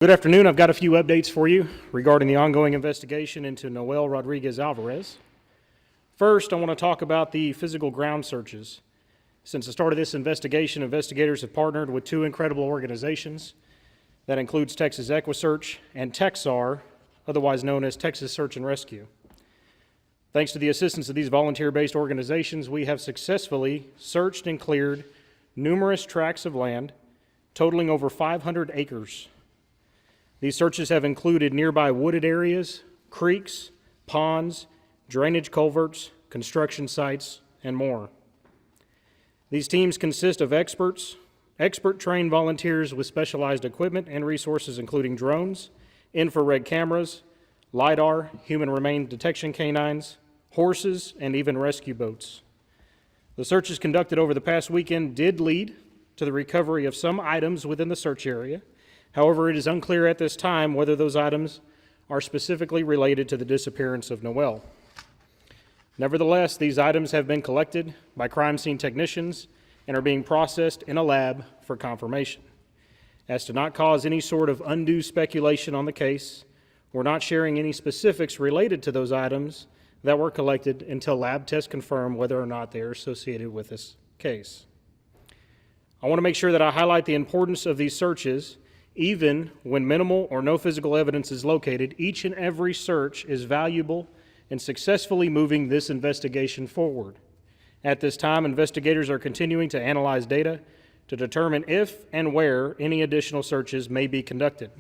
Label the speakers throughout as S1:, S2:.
S1: Good afternoon. I've got a few updates for you regarding the ongoing investigation into Noel Rodriguez-Alvarez. First, I want to talk about the physical ground searches. Since the start of this investigation, investigators have partnered with two incredible organizations. That includes Texas EquiSearch and Texar, otherwise known as Texas Search and Rescue. Thanks to the assistance of these volunteer-based organizations, we have successfully searched and cleared numerous tracts of land, totaling over 500 acres. These searches have included nearby wooded areas, creeks, ponds, drainage culverts, construction sites, and more. These teams consist of expert-trained volunteers with specialized equipment and resources including drones, infrared cameras, LiDAR, human remain detection canines, horses, and even rescue boats. The searches conducted over the past weekend did lead to the recovery of some items within the search area. However, it is unclear at this time whether those items are specifically related to the disappearance of Noel. Nevertheless, these items have been collected by crime scene technicians and are being processed in a lab for confirmation. As to not cause any sort of undue speculation on the case, we're not sharing any specifics related to those items that were collected until lab tests confirm whether or not they are associated with this case. I want to make sure that I highlight the importance of these searches. Even when minimal or no physical evidence is located, each and every search is valuable in successfully moving this investigation forward. At this time, investigators are continuing to analyze data to determine if and where any additional searches may be conducted.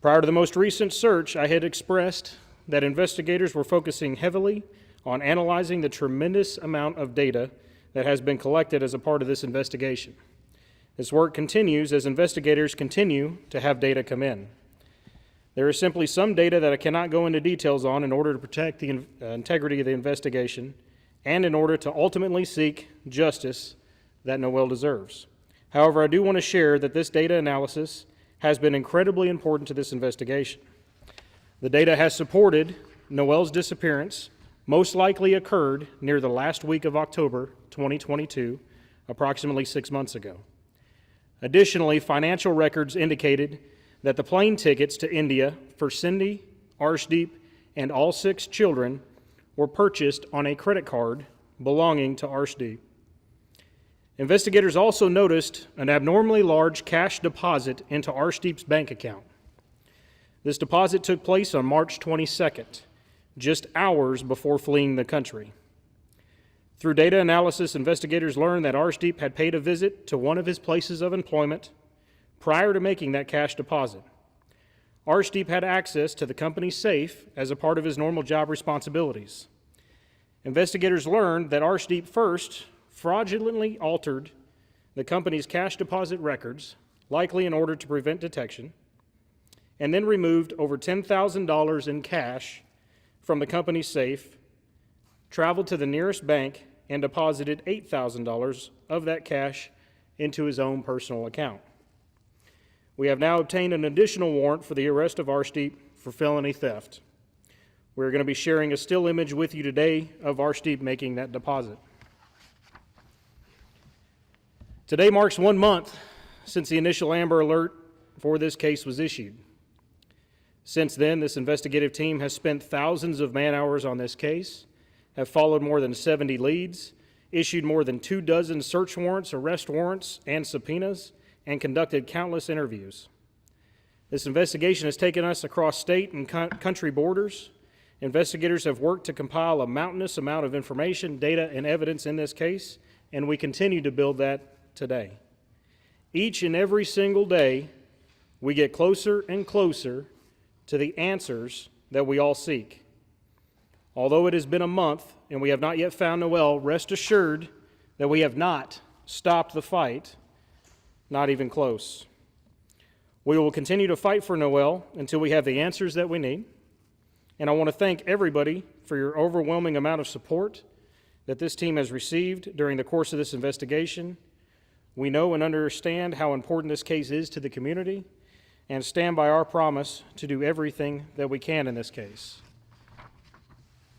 S1: Prior to the most recent search, I had expressed that investigators were focusing heavily on analyzing the tremendous amount of data that has been collected as a part of this investigation. This work continues as investigators continue to have data come in. There is simply some data that I cannot go into details on in order to protect the integrity of the investigation and in order to ultimately seek justice that Noel deserves. However, I do want to share that this data analysis has been incredibly important to this investigation. The data has supported Noel's disappearance most likely occurred near the last week of October 2022, approximately 6 months ago. Additionally, financial records indicated that the plane tickets to India for Cindy, Arshdeep, and all 6 children were purchased on a credit card belonging to Arshdeep. Investigators also noticed an abnormally large cash deposit into Arshdeep's bank account. This deposit took place on March 22nd, just hours before fleeing the country. Through data analysis, investigators learned that Arshdeep had paid a visit to one of his places of employment prior to making that cash deposit. Arshdeep had access to the company's safe as a part of his normal job responsibilities. Investigators learned that Arshdeep first fraudulently altered the company's cash deposit records, likely in order to prevent detection, and then removed over $10,000 in cash from the company's safe, traveled to the nearest bank, and deposited $8,000 of that cash into his own personal account. We have now obtained an additional warrant for the arrest of Arshdeep for felony theft. We're going to be sharing a still image with you today of Arshdeep making that deposit. Today marks 1 month since the initial Amber Alert for this case was issued. Since then, this investigative team has spent thousands of man-hours on this case, have followed more than 70 leads, issued more than 24 search warrants, arrest warrants, and subpoenas, and conducted countless interviews. This investigation has taken us across state and country borders. Investigators have worked to compile a mountainous amount of information, data, and evidence in this case, and we continue to build that today. Each and every single day, we get closer and closer to the answers that we all seek. Although it has been a month and we have not yet found Noel, rest assured that we have not stopped the fight, not even close. We will continue to fight for Noel until we have the answers that we need. And I want to thank everybody for your overwhelming amount of support that this team has received during the course of this investigation. We know and understand how important this case is to the community and stand by our promise to do everything that we can in this case.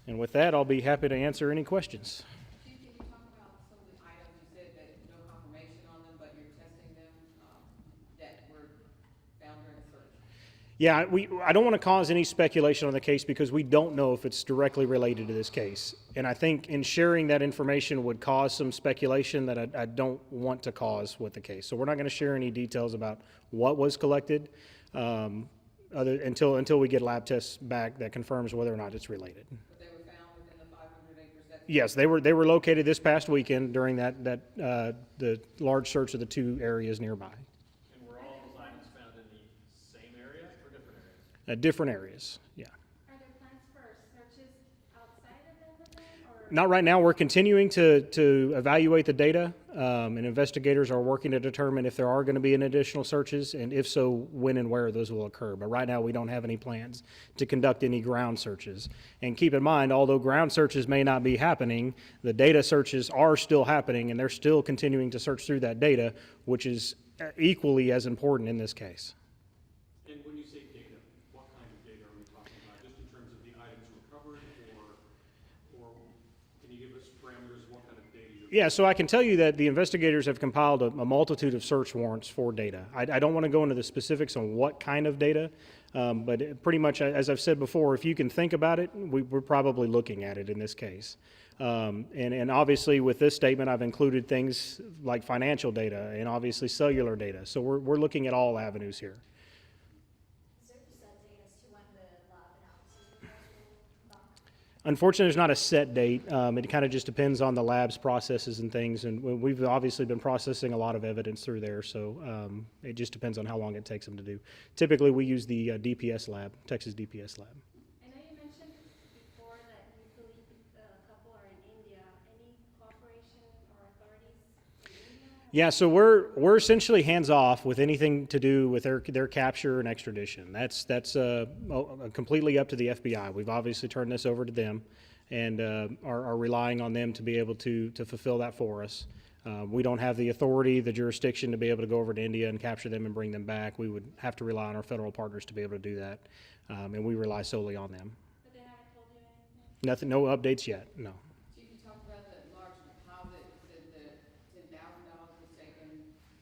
S1: And with that, I'll be happy to answer any questions.
S2: Chief, can you talk about some of the items you said that no confirmation on them, but you're testing them that were found during the search?
S1: Yeah, I don't want to cause any speculation on the case because we don't know if it's directly related to this case. And I think in sharing that information would cause some speculation that I don't want to cause with the case. So we're not going to share any details about what was collected until we get lab tests back that confirms whether or not it's related.
S2: But they were found within the 500 acres, that's.
S1: Yes, they were located this past weekend during the large search of the two areas nearby.
S3: And were all those items found in the same area or different areas?
S1: Different areas, yeah.
S4: Are there plans for searches outside of Everman, or?
S1: Not right now. We're continuing to evaluate the data, and investigators are working to determine if there are going to be an additional searches, and if so, when and where those will occur. But right now, we don't have any plans to conduct any ground searches. And keep in mind, although ground searches may not be happening, the data searches are still happening, and they're still continuing to search through that data, which is equally as important in this case.
S3: And when you say data, what kind of data are we talking about? Just in terms of the items recovered, or can you give us parameters of what kind of data you're?
S1: Yeah, so I can tell you that the investigators have compiled a multitude of search warrants for data. I don't want to go into the specifics on what kind of data, but pretty much, as I've said before, if you can think about it, we're probably looking at it in this case. And obviously with this statement, I've included things like financial data and obviously cellular data. So we're looking at all avenues here.
S4: Is there a set date as to when the lab analysis will come back?
S1: Unfortunately, there's not a set date. It kind of just depends on the lab's processes and things. And we've obviously been processing a lot of evidence through there. So it just depends on how long it takes them to do. Typically, we use the DPS lab, Texas DPS lab.
S4: I know you mentioned before that you believe the couple are in India. Any cooperation or authorities in India?
S1: Yeah, so we're essentially hands off with anything to do with their capture and extradition. That's completely up to the FBI. We've obviously turned this over to them, and are relying on them to be able to fulfill that for us. We don't have the authority, the jurisdiction to be able to go over to India and capture them and bring them back. We would have to rely on our federal partners to be able to do that, and we rely solely on them.
S4: But they haven't told you anything?
S1: Nothing, no updates yet. No.
S2: Chief, you talked about the large deposit, you said that $10,000 was taken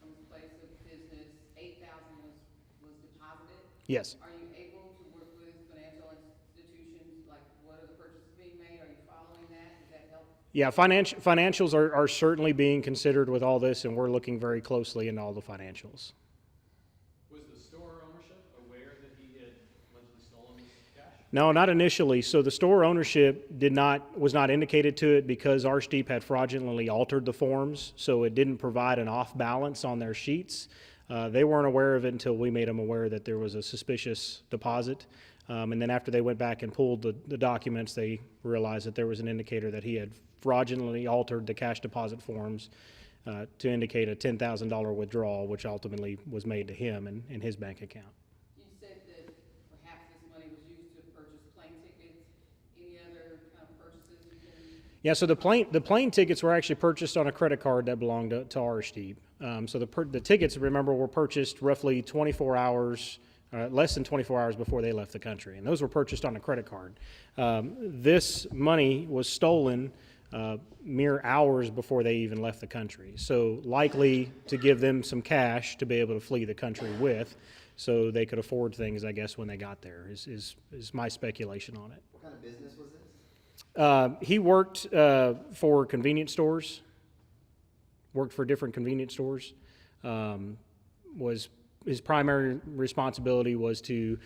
S2: from his place of business, $8,000 was deposited.
S1: Yes.
S2: Are you able to work with financial institutions, like what are the purchases being made, are you following that, does that help?
S1: Yeah, financials are certainly being considered with all this, and we're looking very closely into all the financials.
S3: Was the store ownership aware that he had allegedly stolen this cash?
S1: No, not initially. So the store ownership was not indicated to it because Arshdeep had fraudulently altered the forms, so it didn't provide an off balance on their sheets. They weren't aware of it until we made them aware that there was a suspicious deposit. And then after they went back and pulled the documents, they realized that there was an indicator that he had fraudulently altered the cash deposit forms to indicate a $10,000 withdrawal, which ultimately was made to him in his bank account.
S2: You said that perhaps this money was used to purchase plane tickets, any other kind of purchases you can?
S1: Yeah, so the plane tickets were actually purchased on a credit card that belonged to Arshdeep. So the tickets, remember, were purchased roughly 24 hours, less than 24 hours before they left the country, and those were purchased on a credit card. This money was stolen mere hours before they even left the country, so likely to give them some cash to be able to flee the country with, so they could afford things, I guess, when they got there, is my speculation on it.
S5: What kind of business was this?
S1: He worked for convenience stores, worked for different convenience stores. His primary responsibility was to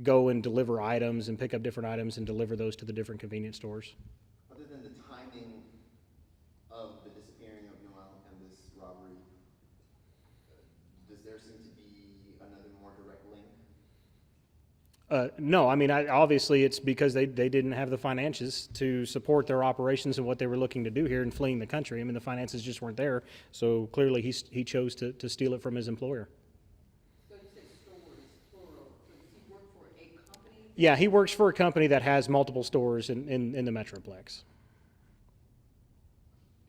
S1: go and deliver items and pick up different items and deliver those to the different convenience stores.
S5: Other than the timing of the disappearing of Noel and this robbery, does there seem to be another more direct link?
S1: No, I mean, obviously it's because they didn't have the finances to support their operations and what they were looking to do here in fleeing the country. I mean, the finances just weren't there, so clearly he chose to steal it from his employer.
S2: So you said stores, plural, so does he work for a company?
S1: Yeah, he works for a company that has multiple stores in the Metroplex.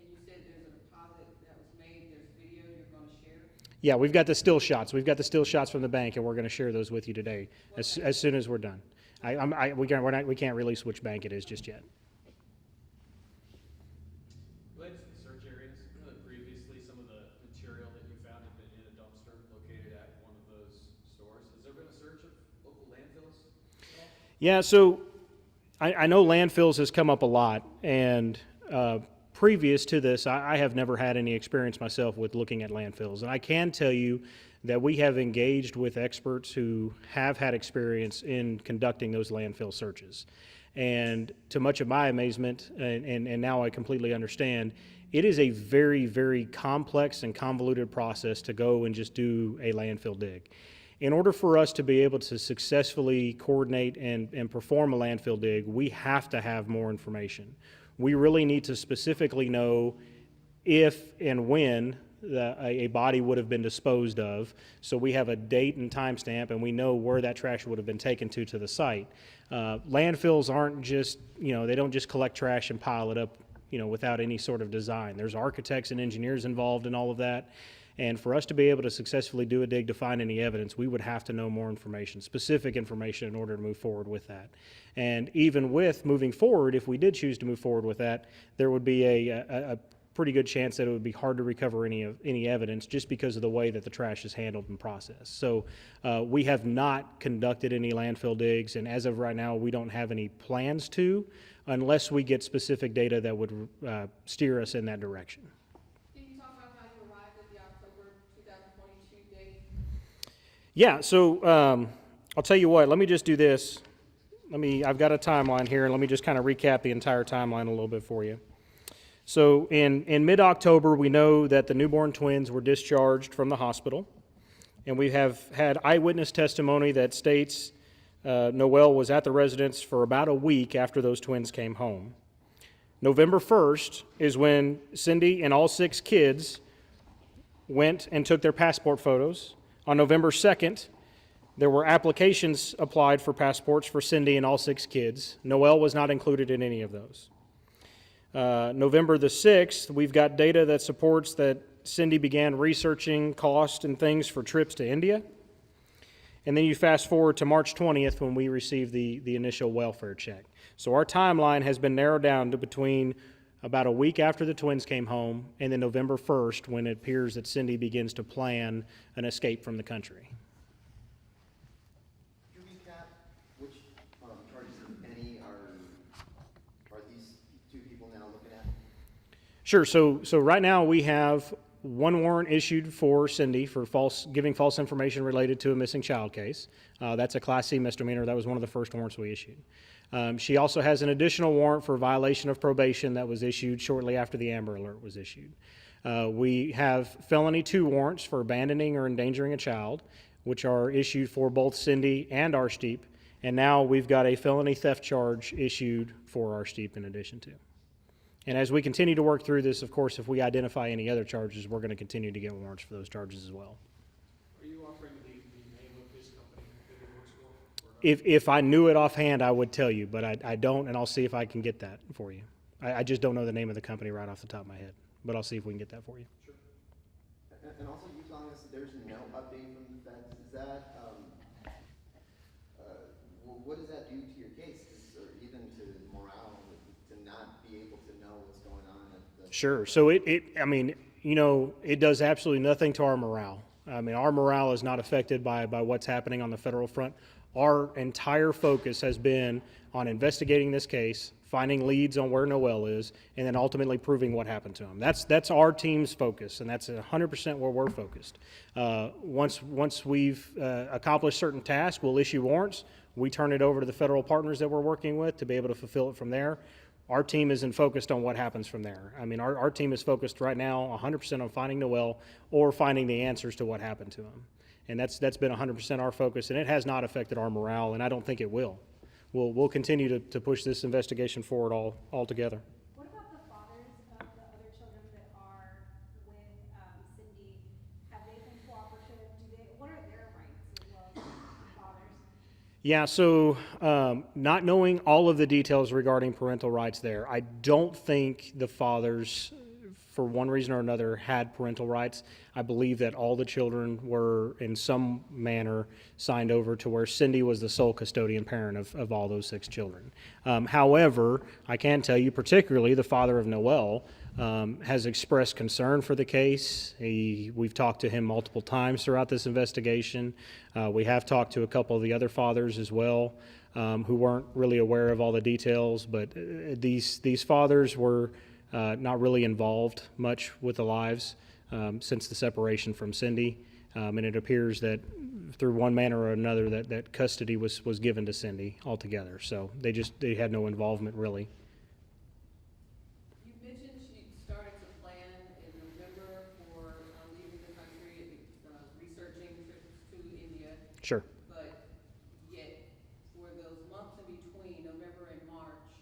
S2: And you said there's a deposit that was made, there's video you're gonna share?
S1: Yeah, we've got the still shots. We've got the still shots from the bank, and we're going to share those with you today as soon as we're done. We can't release which bank it is just yet.
S3: Related to the search areas, previously some of the material that you found had been in a dumpster located at one of those stores. Has there been a search of local
S1: Yeah, so I know landfills has come up a lot, and previous to this, I have never had any experience myself with looking at landfills. And I can tell you that we have engaged with experts who have had experience in conducting those landfill searches. And to much of my amazement, and now I completely understand, it is a very, very complex and convoluted process to go and just do a landfill dig. In order for us to be able to successfully coordinate and perform a landfill dig, we have to have more information. We really need to specifically know if and when a body would have been disposed of, so we have a date and time stamp and we know where that trash would have been taken to the site. Landfills aren't just, they don't just collect trash and pile it up, without any sort of design. There's architects and engineers involved in all of that. And for us to be able to successfully do a dig to find any evidence, we would have to know more information, specific information, in order to move forward with that. And even with moving forward, if we did choose to move forward with that, there would be a pretty good chance that it would be hard to recover any evidence just because of the way that the trash is handled and processed. So we have not conducted any landfill digs, and as of right now, we don't have any plans to, unless we get specific data that would steer us in that direction.
S2: Can you talk about how you arrived at the October 2022 date?
S1: Yeah, so I'll tell you what, let me just do this. I've got a timeline here, and let me just kind of recap the entire timeline a little bit for you. So in mid-October, we know that the newborn twins were discharged from the hospital, and we have had eyewitness testimony that states Noel was at the residence for about a week after those twins came home. November 1st is when Cindy and all 6 kids went and took their passport photos. On November 2nd, there were applications applied for passports for Cindy and all 6 kids. Noel was not included in any of those. November the 6th, we've got data that supports that Cindy began researching cost and things for trips to India. And then you fast forward to March 20th when we received the initial welfare check. So our timeline has been narrowed down to between about a week after the twins came home and then November 1st when it appears that Cindy begins to plan an escape from the country.
S5: Could you recap which charges, if any, are these 2 people now looking at?
S1: Sure. So right now we have 1 warrant issued for Cindy for giving false information related to a missing child case. That's a Class C misdemeanor. That was one of the first warrants we issued. She also has an additional warrant for violation of probation that was issued shortly after the Amber Alert was issued. We have felony 2 warrants for abandoning or endangering a child, which are issued for both Cindy and Arshdeep. And now we've got a felony theft charge issued for Arshdeep in addition to. And as we continue to work through this, of course, if we identify any other charges, we're going to continue to get warrants for those charges as well.
S3: Are you offering the name of this company that it works for? Or not?
S1: If I knew it offhand, I would tell you, but I don't, and I'll see if I can get that for you. I just don't know the name of the company right off the top of my head, but I'll see if we can get that for you.
S3: Sure.
S5: And also, you telling us that there's no update from the feds. Is that, what does that do to your case, or even to morale, to not be able to know what's going on at the...
S1: Sure. So it does absolutely nothing to our morale. I mean, our morale is not affected by what's happening on the federal front. Our entire focus has been on investigating this case, finding leads on where Noel is, and then ultimately proving what happened to him. That's our team's focus, and that's 100% where we're focused. Once we've accomplished certain tasks, we'll issue warrants. We turn it over to the federal partners that we're working with to be able to fulfill it from there. Our team isn't focused on what happens from there. I mean, our team is focused right now 100% on finding Noel or finding the answers to what happened to him. And that's been 100% our focus, and it has not affected our morale, and I don't think it will. We'll continue to push this investigation forward all together.
S4: What about the fathers of the other children that are with Cindy? Have they been cooperative? What are their rights as well as the fathers?
S1: Yeah, so not knowing all of the details regarding parental rights there, I don't think the fathers, for one reason or another, had parental rights. I believe that all the children were in some manner signed over to where Cindy was the sole custodian parent of all those 6 children. However, I can tell you, particularly the father of Noel, has expressed concern for the case. We've talked to him multiple times throughout this investigation. We have talked to a couple of the other fathers as well, who weren't really aware of all the details, but these fathers were not really involved much with the lives since the separation from Cindy, and it appears that through one manner or another that custody was given to Cindy altogether. So they had no involvement really.
S2: You mentioned she started to plan in November for leaving the country, researching trips to India.
S1: Sure.
S2: But yet, for those months in between November and March,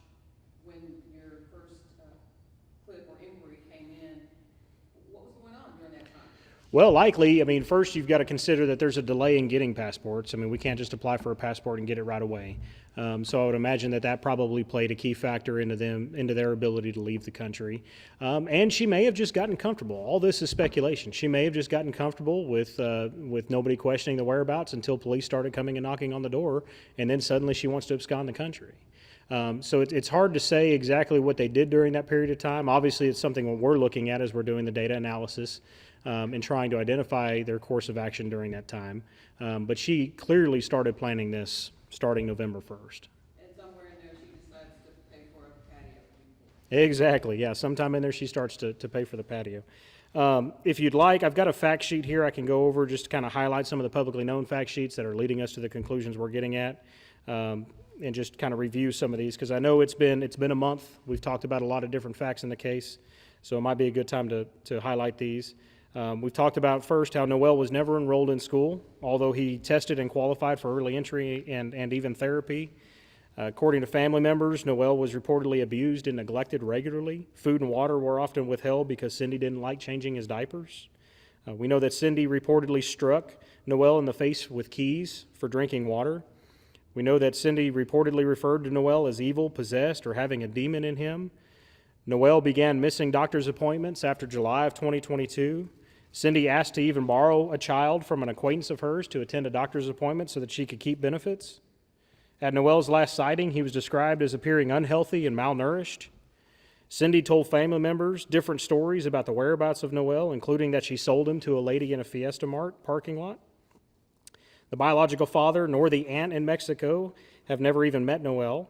S2: when your first clip or inquiry came in, what was going on during that time?
S1: Well, likely, I mean, first you've got to consider that there's a delay in getting passports. I mean, we can't just apply for a passport and get it right away. So I would imagine that probably played a key factor into their ability to leave the country. And she may have just gotten comfortable. All this is speculation. She may have just gotten comfortable with nobody questioning the whereabouts until police started coming and knocking on the door, and then suddenly she wants to abscond the country. So it's hard to say exactly what they did during that period of time. Obviously, it's something what we're looking at as we're doing the data analysis and trying to identify their course of action during that time. But she clearly started planning this starting November 1st.
S2: And somewhere in there, she decides to pay for a patio.
S1: Exactly, yeah. Sometime in there she starts to pay for the patio. If you'd like, I've got a fact sheet here I can go over just to kind of highlight some of the publicly known fact sheets that are leading us to the conclusions we're getting at. And just kind of review some of these, because I know it's been a month. We've talked about a lot of different facts in the case, so it might be a good time to highlight these. We've talked about first how Noel was never enrolled in school, although he tested and qualified for early entry and even therapy. According to family members, Noel was reportedly abused and neglected regularly. Food and water were often withheld because Cindy didn't like changing his diapers. We know that Cindy reportedly struck Noel in the face with keys for drinking water. We know that Cindy reportedly referred to Noel as evil, possessed, or having a demon in him. Noel began missing doctor's appointments after July of 2022. Cindy asked to even borrow a child from an acquaintance of hers to attend a doctor's appointment so that she could keep benefits. At Noel's last sighting, he was described as appearing unhealthy and malnourished. Cindy told family members different stories about the whereabouts of Noel, including that she sold him to a lady in a Fiesta Mart parking lot. The biological father nor the aunt in Mexico have never even met Noel.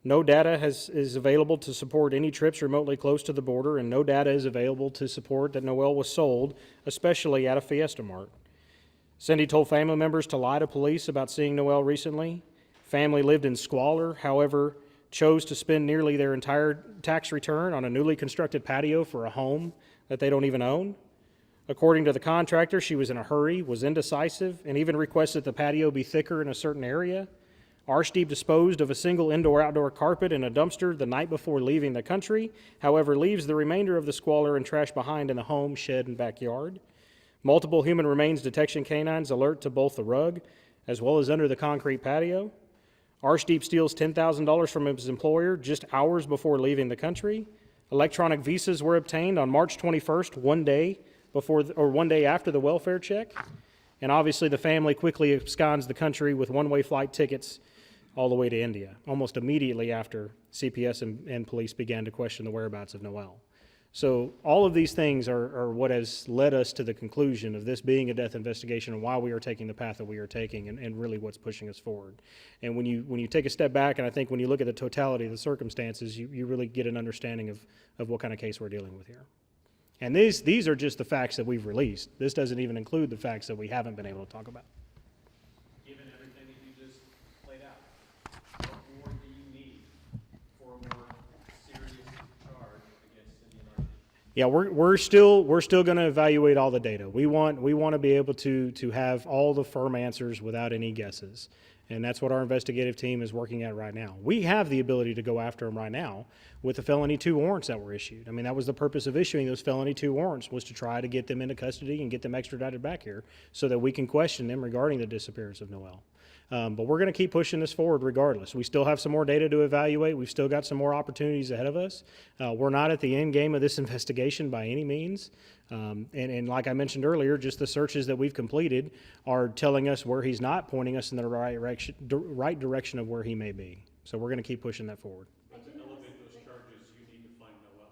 S1: No data is available to support any trips remotely close to the border, and no data is available to support that Noel was sold, especially at a Fiesta Mart. Cindy told family members to lie to police about seeing Noel recently. Family lived in squalor, however, chose to spend nearly their entire tax return on a newly constructed patio for a home that they don't even own. According to the contractor, she was in a hurry, was indecisive, and even requested the patio be thicker in a certain area. Arshdeep disposed of a single indoor-outdoor carpet in a dumpster the night before leaving the country, however, leaves the remainder of the squalor and trash behind in the home, shed, and backyard. Multiple human remains detection canines alert to both the rug as well as under the concrete patio. Arshdeep steals $10,000 from his employer just hours before leaving the country. Electronic visas were obtained on March 21st, one day after the welfare check. And obviously the family quickly absconds the country with one-way flight tickets all the way to India, almost immediately after CPS and police began to question the whereabouts of Noel. So all of these things are what has led us to the conclusion of this being a death investigation and why we are taking the path that we are taking, and really what's pushing us forward. And when you take a step back, and I think when you look at the totality of the circumstances, you really get an understanding of what kind of case we're dealing with here. And these are just the facts that we've released. This doesn't even include the facts that we haven't been able to talk about.
S3: Given everything that you just laid out, what more do you need for a more serious charge against Cindy and Archie?
S1: Yeah, we're still going to evaluate all the data. We want to be able to have all the firm answers without any guesses. And that's what our investigative team is working at right now. We have the ability to go after them right now with the Felony 2 warrants that were issued. I mean, that was the purpose of issuing those Felony 2 warrants, was to try to get them into custody and get them extradited back here so that we can question them regarding the disappearance of Noel. But we're going to keep pushing this forward regardless. We still have some more data to evaluate. We've still got some more opportunities ahead of us. We're not at the end game of this investigation by any means. And like I mentioned earlier, just the searches that we've completed are telling us where he's not, pointing us in the right direction of where he may be. So we're going to keep pushing that forward.
S3: But to elevate those charges, you need to find Noel.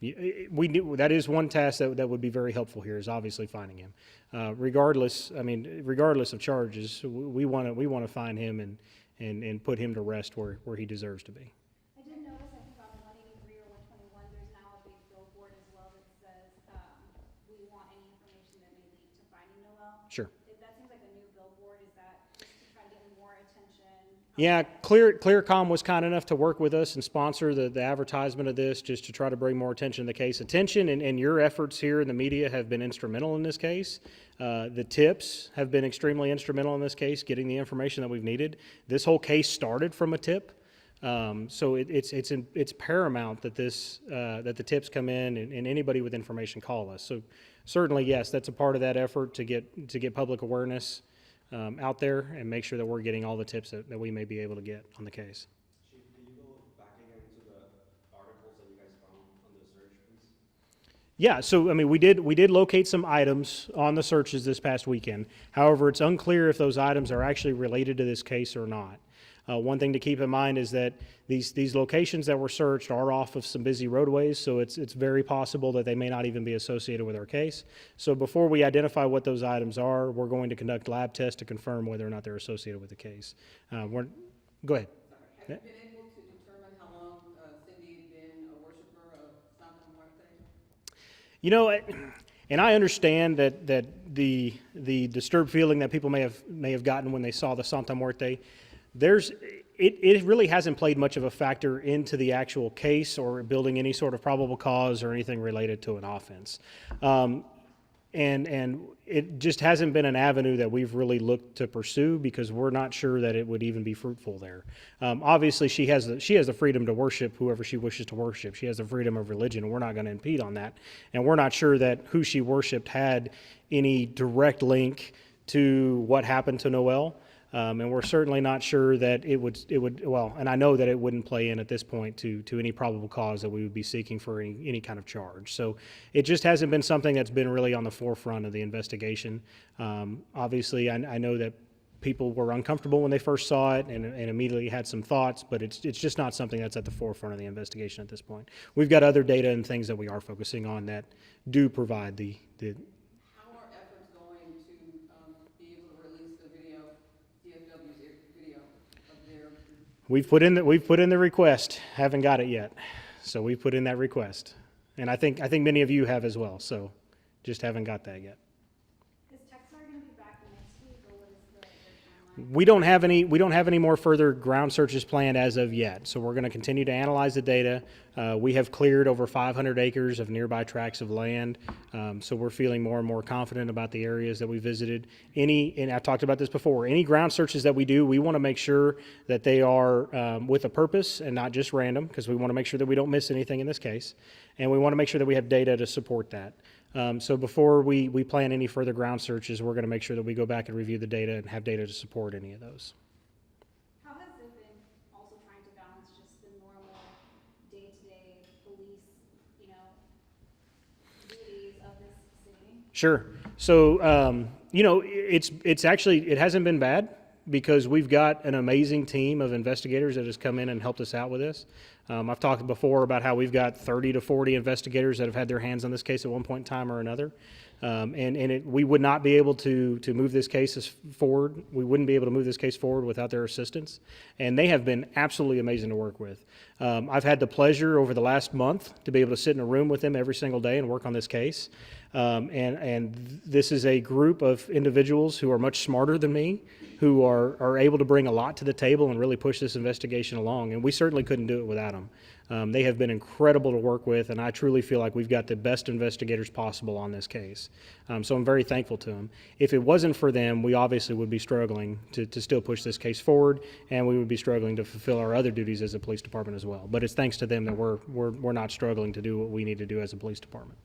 S1: We knew that is one task that would be very helpful here, is obviously finding him. Regardless of charges, we want to find him and put him to rest where he deserves to be.
S4: I did notice, I think on 183 or 121, there's now a big billboard as well that says, we want any information that may lead to finding Noel.
S1: Sure.
S4: That seems like a new billboard. Is that just to try to get more attention?
S1: Yeah, Clearcom was kind enough to work with us and sponsor the advertisement of this, just to try to bring more attention to the case. Attention and your efforts here in the media have been instrumental in this case. The tips have been extremely instrumental in this case, getting the information that we've needed. This whole case started from a tip. So it's paramount that that the tips come in and anybody with information call us. So certainly, yes, that's a part of that effort to get public awareness out there and make sure that we're getting all the tips that we may be able to get on the case.
S6: Chief, can you go back again to the articles that you guys found on the search, please?
S1: Yeah, so I mean, we did locate some items on the searches this past weekend. However, it's unclear if those items are actually related to this case or not. One thing to keep in mind is that these locations that were searched are off of some busy roadways, so it's very possible that they may not even be associated with our case. So before we identify what those items are, we're going to conduct lab tests to confirm whether or not they're associated with the case. Go ahead.
S2: Have you been able to determine how long Cindy had been a worshiper of Santa Muerte?
S1: You know, and I understand that the disturbed feeling that people may have gotten when they saw the Santa Muerte. It really hasn't played much of a factor into the actual case or building any sort of probable cause or anything related to an offense. And it just hasn't been an avenue that we've really looked to pursue because we're not sure that it would even be fruitful there. Obviously, she has the freedom to worship whoever she wishes to worship. She has the freedom of religion, and we're not going to impede on that. And we're not sure that who she worshiped had any direct link to what happened to Noel. And we're certainly not sure that it would, well, and I know that it wouldn't play in at this point to any probable cause that we would be seeking for any kind of charge. So it just hasn't been something that's been really on the forefront of the investigation. Obviously, I know that people were uncomfortable when they first saw it and immediately had some thoughts, but it's just not something that's at the forefront of the investigation at this point. We've got other data and things that we are focusing on that do provide the
S2: How are efforts going to be able to release the video, DFW's video of their?
S1: We've put in the request. Haven't got it yet, so we've put in that request, and I think many of you have as well. So, just haven't got that yet.
S4: Is Texar going to be back next week, or what is the timeline?
S1: We don't have any more further ground searches planned as of yet. So we're going to continue to analyze the data. We have cleared over 500 acres of nearby tracts of land, so we're feeling more and more confident about the areas that we visited. And I've talked about this before, any ground searches that we do, we want to make sure that they are with a purpose and not just random, because we want to make sure that we don't miss anything in this case. And we want to make sure that we have data to support that. So before we plan any further ground searches, we're going to make sure that we go back and review the data and have data to support any of those.
S4: How has it been also trying to balance just the normal day-to-day police, duties of this city?
S1: Sure. So, it's actually, it hasn't been bad because we've got an amazing team of investigators that has come in and helped us out with this. I've talked before about how we've got 30 to 40 investigators that have had their hands on this case at one point in time or another. We would not be able to move this case forward. We wouldn't be able to move this case forward without their assistance. And they have been absolutely amazing to work with. I've had the pleasure over the last month to be able to sit in a room with them every single day and work on this case. And this is a group of individuals who are much smarter than me, who are able to bring a lot to the table and really push this investigation along. And we certainly couldn't do it without them. They have been incredible to work with, and I truly feel like we've got the best investigators possible on this case. So I'm very thankful to them. If it wasn't for them, we obviously would be struggling to still push this case forward, and we would be struggling to fulfill our other duties as a police department as well. But it's thanks to them that we're not struggling to do what we need to do as a police department.